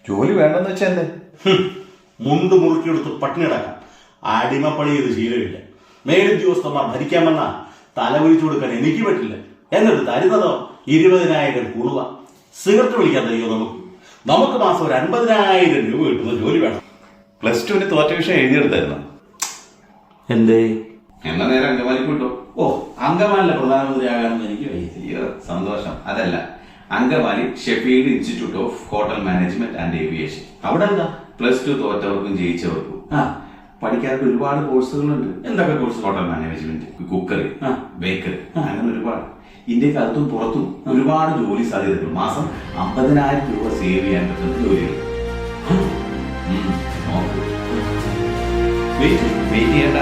ജോലി വേണ്ടെന്ന് വെച്ചാ എന്തേ? മുണ്ട് മുറുക്കിയെടുത്ത് പട്ടിണി കിടക്കാം. അടിമപ്പണി ചെയ്ത് ശീലമില്ല. മേലുദ്യോഗസ്ഥന്മാർ ഭരിക്കാമെന്ന തലവിളിച്ചു കൊടുക്കാൻ എനിക്ക് പറ്റില്ല. എന്നിട്ട് തരുന്നതോ 20,000 കുളുവ. സിഗരറ്റ് വിളിക്കാൻ തരുമോ? നമുക്ക് മാസം ഒരു 50,000 രൂപ കിട്ടുന്ന ജോലി വേണം. +2 തോറ്റ വിഷയം എഴുതിയെടുത്തായിരുന്നു. എന്തേ? എന്നാ നേരെ അങ്കമാലിക്ക് വിട്ടോ. ഓ, അങ്കമാലിലെ പ്രധാനമന്ത്രിയാകാനെന്ന് എനിക്ക് വയ്യ. സന്തോഷം. അതല്ല, Angamaly Sheffield institute of hotel management and aviation. അവിടെ എന്താ? +2 തോറ്റവർക്കും ജയിച്ചവർക്കും പഠിക്കാത്ത ഒരുപാട് കോഴ്സുകളുണ്ട്. എന്തൊക്കെ course? Hotel management, cookery, bakery, അങ്ങനെ ഒരുപാട്. ഇന്ത്യക്കകത്തും പുറത്തും ഒരുപാട് ജോലി സാധ്യതകൾ. മാസം 50,000 രൂപ സേവ് ചെയ്യാൻ പറ്റുന്ന ജോലികൾ. വെയിറ്റ് ചെയ്യണ്ട.